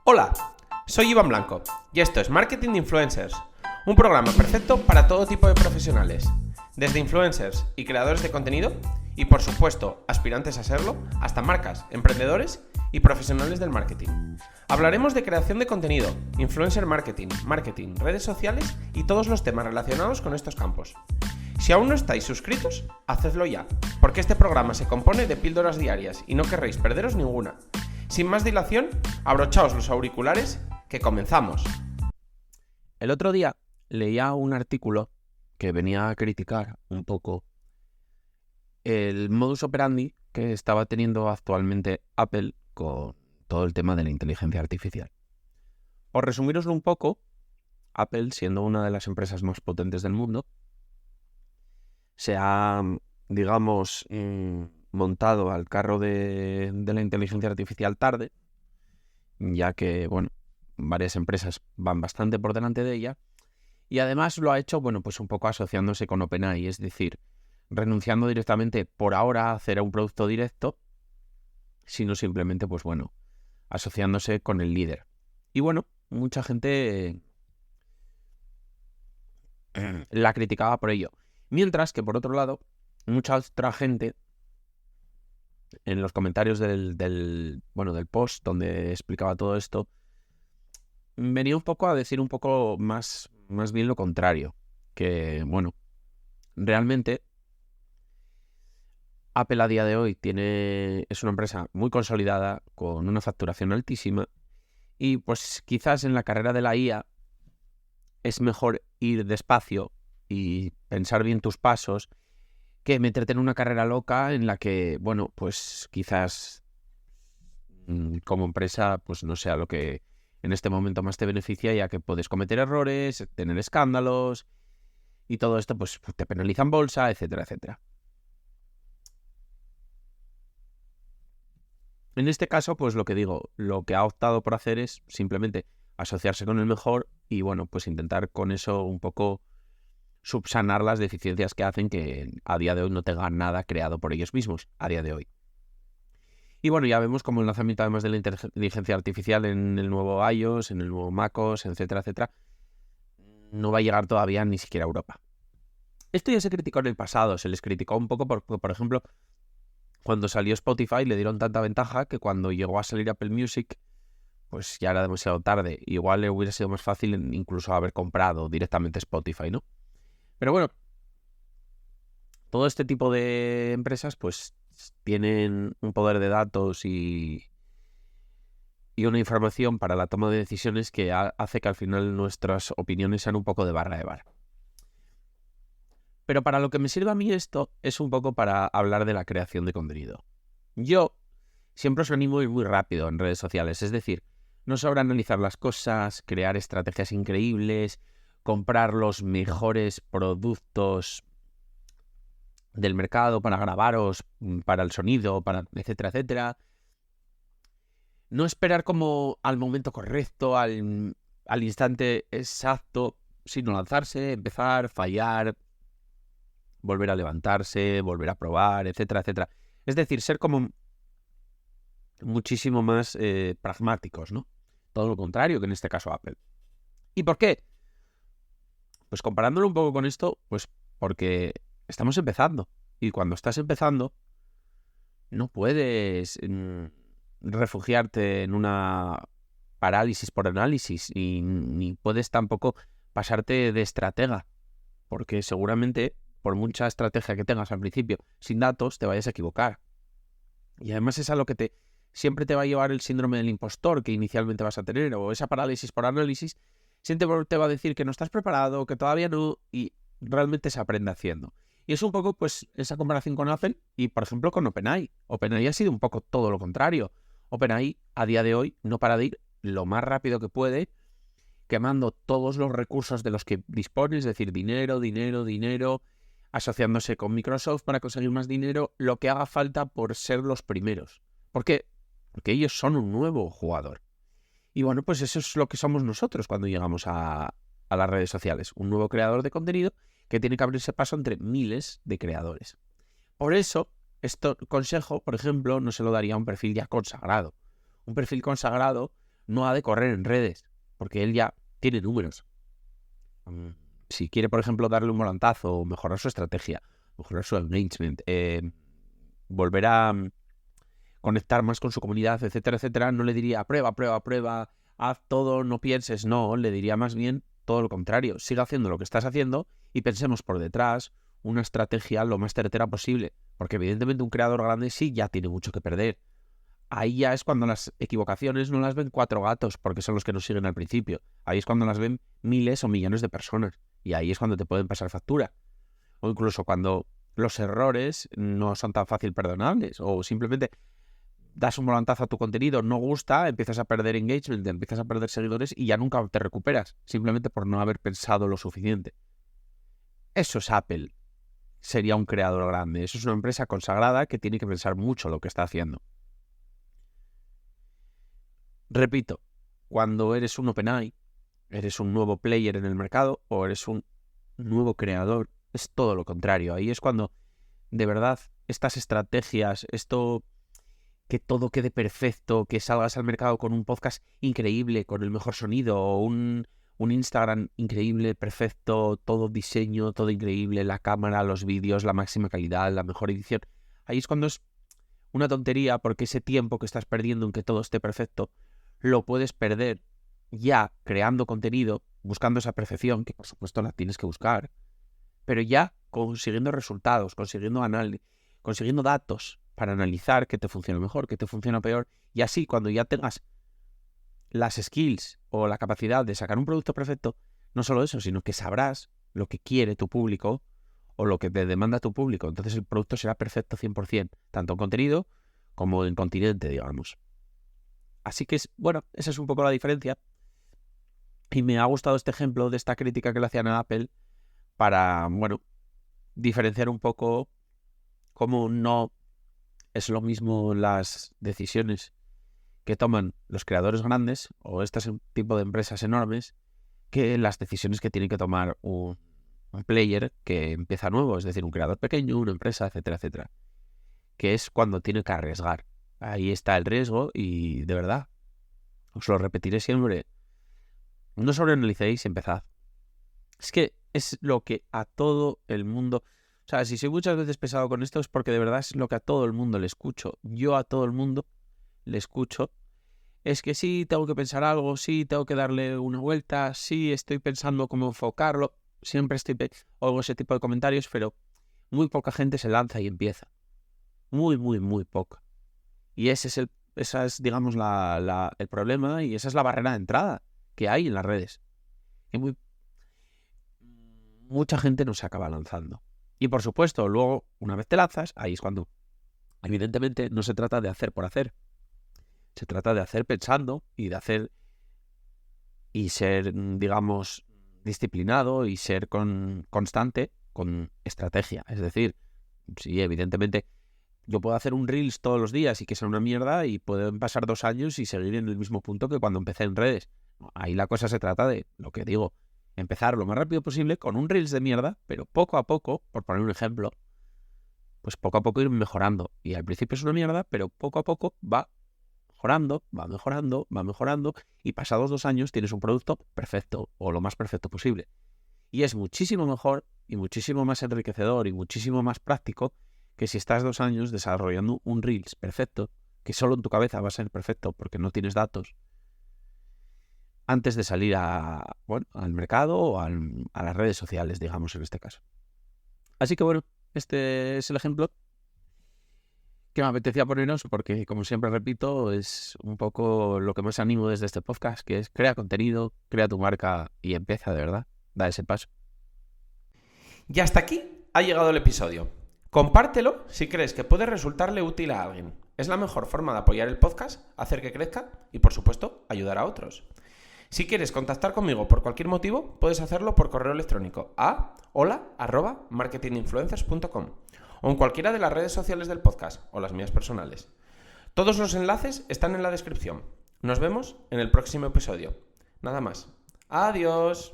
Hola, soy Iván Blanco y esto es Marketing de Influencers, un programa perfecto para todo tipo de profesionales, desde influencers y creadores de contenido y por supuesto aspirantes a serlo, hasta marcas, emprendedores y profesionales del marketing. Hablaremos de creación de contenido, influencer marketing, redes sociales y todos los temas relacionados con estos campos. Si aún no estáis suscritos, hacedlo ya, porque este programa se compone de píldoras diarias y no querréis perderos ninguna. Sin más dilación, abrochaos los auriculares, que comenzamos. El otro día leía un artículo que venía a criticar un poco el modus operandi que estaba teniendo actualmente Apple con todo el tema de la inteligencia artificial. Por resumiroslo un poco, Apple, siendo una de las empresas más potentes del mundo, se ha, digamos, montado al carro de la inteligencia artificial tarde, ya que, bueno, varias empresas van bastante por delante de ella, y además lo ha hecho, bueno, pues un poco asociándose con OpenAI, es decir, renunciando directamente por ahora a hacer un producto directo, sino simplemente, pues bueno, asociándose con el líder. Y bueno, mucha gente la criticaba por ello. Mientras que, por otro lado, mucha otra gente, en los comentarios del post donde explicaba todo esto, venía un poco a decir un poco más bien lo contrario. Que, bueno, realmente Apple a día de hoy es una empresa muy consolidada, con una facturación altísima, y pues quizás en la carrera de la IA es mejor ir despacio y pensar bien tus pasos que meterte en una carrera loca en la que, bueno, pues quizás como empresa pues no sea lo que en este momento más te beneficia, ya que puedes cometer errores, tener escándalos y todo esto pues te penaliza en bolsa, etcétera, etcétera. En este caso, pues lo que digo, lo que ha optado por hacer es simplemente asociarse con el mejor y, bueno, pues intentar con eso un poco subsanar las deficiencias que hacen que a día de hoy no tengan nada creado por ellos mismos, a día de hoy. Y bueno, ya vemos como el lanzamiento además de la inteligencia artificial en el nuevo iOS, en el nuevo macOS, etcétera, etcétera, no va a llegar todavía ni siquiera a Europa. Esto ya se criticó en el pasado, se les criticó un poco porque, por ejemplo, cuando salió Spotify le dieron tanta ventaja que cuando llegó a salir Apple Music, pues ya era demasiado tarde. Igual le hubiera sido más fácil incluso haber comprado directamente Spotify, ¿no? Pero bueno, todo este tipo de empresas pues tienen un poder de datos y una información para la toma de decisiones que hace que al final nuestras opiniones sean un poco de barra de bar. Pero para lo que me sirve a mí esto es un poco para hablar de la creación de contenido. Yo siempre os animo a ir muy rápido en redes sociales, es decir, no sobreanalizar las cosas, crear estrategias increíbles, comprar los mejores productos del mercado para grabaros, para el sonido, para etcétera, etcétera. No esperar como al momento correcto, al instante exacto, sino lanzarse, empezar, fallar, volver a levantarse, volver a probar, etcétera, etcétera. Es decir, ser como muchísimo más pragmáticos, ¿no? Todo lo contrario que en este caso Apple. ¿Y por qué? Pues comparándolo un poco con esto, pues porque estamos empezando. Y cuando estás empezando, no puedes refugiarte en una parálisis por análisis y ni puedes tampoco pasarte de estratega. Porque seguramente, por mucha estrategia que tengas al principio, sin datos, te vayas a equivocar. Y además es a lo que siempre te va a llevar el síndrome del impostor que inicialmente vas a tener, o esa parálisis por análisis, siempre te va a decir que no estás preparado, que todavía no, y realmente se aprende haciendo. Y es un poco, pues, esa comparación con Apple y, por ejemplo, con OpenAI. OpenAI ha sido un poco todo lo contrario. OpenAI, a día de hoy, no para de ir lo más rápido que puede, quemando todos los recursos de los que dispone, es decir, dinero, asociándose con Microsoft para conseguir más dinero, lo que haga falta por ser los primeros. ¿Por qué? Porque ellos son un nuevo jugador. Y bueno, pues eso es lo que somos nosotros cuando llegamos a las redes sociales. Un nuevo creador de contenido que tiene que abrirse paso entre miles de creadores. Por eso, este consejo, por ejemplo, no se lo daría a un perfil ya consagrado. Un perfil consagrado no ha de correr en redes, porque él ya tiene números. Si quiere, por ejemplo, darle un volantazo o mejorar su estrategia, mejorar su engagement, volver a conectar más con su comunidad, etcétera, etcétera, no le diría prueba, haz todo, no pienses. No, le diría más bien todo lo contrario. Siga haciendo lo que estás haciendo y pensemos por detrás una estrategia lo más certera posible, porque evidentemente un creador grande sí ya tiene mucho que perder. Ahí ya es cuando las equivocaciones no las ven 4 gatos, porque son los que nos siguen al principio. Ahí es cuando las ven miles o millones de personas. Y ahí es cuando te pueden pasar factura. O incluso cuando los errores no son tan fácil perdonables. O simplemente das un volantazo a tu contenido, no gusta, empiezas a perder engagement, empiezas a perder seguidores y ya nunca te recuperas. Simplemente por no haber pensado lo suficiente. Eso es Apple. Sería un creador grande. Eso es una empresa consagrada que tiene que pensar mucho lo que está haciendo. Repito, cuando eres un OpenAI, eres un nuevo player en el mercado o eres un nuevo creador, es todo lo contrario. Ahí es cuando, de verdad, estas estrategias, esto, que todo quede perfecto, que salgas al mercado con un podcast increíble, con el mejor sonido, o un Instagram increíble, perfecto, todo diseño, todo increíble, la cámara, los vídeos, la máxima calidad, la mejor edición. Ahí es cuando es una tontería, porque ese tiempo que estás perdiendo en que todo esté perfecto, lo puedes perder ya creando contenido, buscando esa perfección, que por supuesto la tienes que buscar, pero ya consiguiendo resultados, consiguiendo datos para analizar qué te funciona mejor, qué te funciona peor, y así cuando ya tengas las skills o la capacidad de sacar un producto perfecto, no solo eso, sino que sabrás lo que quiere tu público o lo que te demanda tu público. Entonces el producto será perfecto 100%, tanto en contenido como en continente, digamos. Así que, bueno, esa es un poco la diferencia. Y me ha gustado este ejemplo de esta crítica que le hacían a Apple para, bueno, diferenciar un poco cómo no es lo mismo las decisiones que toman los creadores grandes o este tipo de empresas enormes que las decisiones que tiene que tomar un player que empieza nuevo, es decir, un creador pequeño, una empresa, etcétera, etcétera. Que es cuando tiene que arriesgar. Ahí está el riesgo y, de verdad, os lo repetiré siempre, no sobreanalicéis y empezad. Es que es lo que a todo el mundo... O sea, si soy muchas veces pesado con esto es porque de verdad es lo que a todo el mundo le escucho. Yo a todo el mundo le escucho. Es que sí, tengo que pensar algo, sí, tengo que darle una vuelta, sí, estoy pensando cómo enfocarlo. Siempre oigo ese tipo de comentarios, pero muy poca gente se lanza y empieza. Muy, muy, muy poca. Y esa es, digamos, el problema y esa es la barrera de entrada que hay en las redes. Que mucha gente no se acaba lanzando. Y por supuesto, luego, una vez te lanzas, ahí es cuando, evidentemente, no se trata de hacer por hacer. Se trata de hacer pensando y de hacer y ser, digamos, disciplinado y ser constante con estrategia. Es decir, sí, evidentemente, yo puedo hacer un Reels todos los días y que sea una mierda y pueden pasar 2 años y seguir en el mismo punto que cuando empecé en redes. Ahí la cosa se trata de, lo que digo, empezar lo más rápido posible con un Reels de mierda, pero poco a poco, por poner un ejemplo, pues poco a poco ir mejorando. Y al principio es una mierda, pero poco a poco va mejorando y pasados 2 años tienes un producto perfecto o lo más perfecto posible. Y es muchísimo mejor y muchísimo más enriquecedor y muchísimo más práctico que si estás 2 años desarrollando un Reels perfecto, que solo en tu cabeza va a ser perfecto porque no tienes datos, antes de salir al mercado o a las redes sociales, digamos, en este caso. Así que bueno, este es el ejemplo que me apetecía poneros porque, como siempre repito, es un poco lo que más animo desde este podcast, que es crea contenido, crea tu marca y empieza de verdad, da ese paso. Y hasta aquí ha llegado el episodio. Compártelo si crees que puede resultarle útil a alguien. Es la mejor forma de apoyar el podcast, hacer que crezca y, por supuesto, ayudar a otros. Si quieres contactar conmigo por cualquier motivo, puedes hacerlo por correo electrónico a hola@marketinginfluencers.com o en cualquiera de las redes sociales del podcast o las mías personales. Todos los enlaces están en la descripción. Nos vemos en el próximo episodio. Nada más. Adiós.